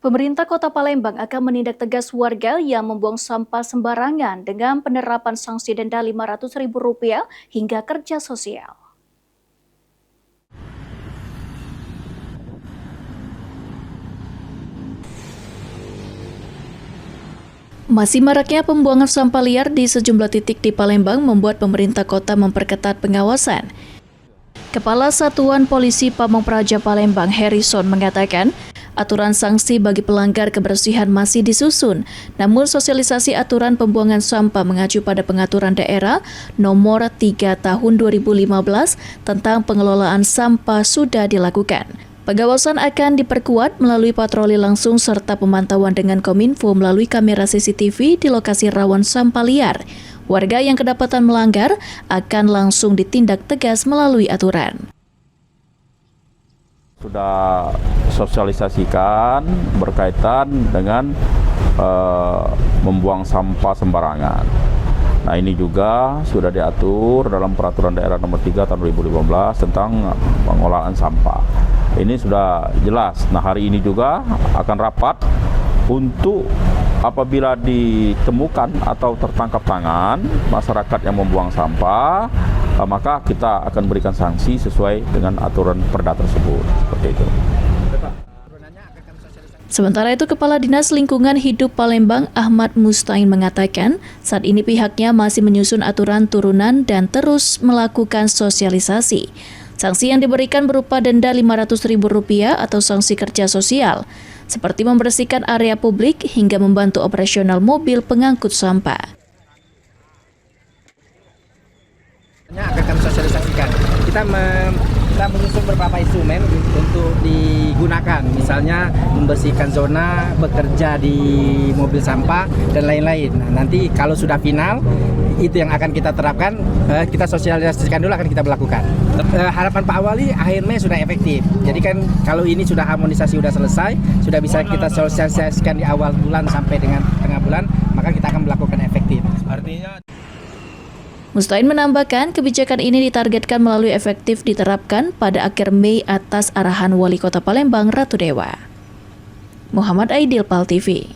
Pemerintah Kota Palembang akan menindak tegas warga yang membuang sampah sembarangan dengan penerapan sanksi denda Rp500.000 hingga kerja sosial. Masih maraknya pembuangan sampah liar di sejumlah titik di Palembang membuat pemerintah kota memperketat pengawasan. Kepala Satuan Polisi Pamong Praja Palembang, Harrison, mengatakan aturan sanksi bagi pelanggar kebersihan masih disusun, namun sosialisasi aturan pembuangan sampah mengacu pada pengaturan daerah nomor 3 tahun 2015 tentang pengelolaan sampah sudah dilakukan. Pengawasan akan diperkuat melalui patroli langsung serta pemantauan dengan Kominfo melalui kamera CCTV di lokasi rawan sampah liar. Warga yang kedapatan melanggar akan langsung ditindak tegas melalui aturan. Sudah sosialisasikan berkaitan dengan membuang sampah sembarangan. Nah, ini juga sudah diatur dalam peraturan daerah nomor 3 tahun 2015 tentang pengolahan sampah. Ini sudah jelas. Nah, hari ini juga akan rapat untuk apabila ditemukan atau tertangkap tangan masyarakat yang membuang sampah, maka kita akan berikan sanksi sesuai dengan aturan perda tersebut. Seperti itu. Sementara itu, Kepala Dinas Lingkungan Hidup Palembang, Ahmad Mustain, mengatakan saat ini pihaknya masih menyusun aturan turunan dan terus melakukan sosialisasi. Sanksi yang diberikan berupa denda Rp500.000 atau sanksi kerja sosial, seperti membersihkan area publik hingga membantu operasional mobil pengangkut sampah. Akan kami sosialisasikan. Kita menyusun beberapa instrumen untuk digunakan, misalnya membersihkan zona, bekerja di mobil sampah, dan lain-lain. Nah, nanti kalau sudah final, itu yang akan kita terapkan, kita sosialisasikan dulu, akan kita berlakukan. Harapan Pak Wali akhir Mei sudah efektif. Jadi kan kalau ini sudah harmonisasi, sudah selesai, sudah bisa kita sosialisasikan di awal bulan sampai dengan tengah bulan, maka kita akan melakukan efektif. Artinya Mustain menambahkan kebijakan ini ditargetkan melalui efektif diterapkan pada akhir Mei atas arahan Wali Kota Palembang, Ratu Dewa. Muhammad Aidil, PAL TV.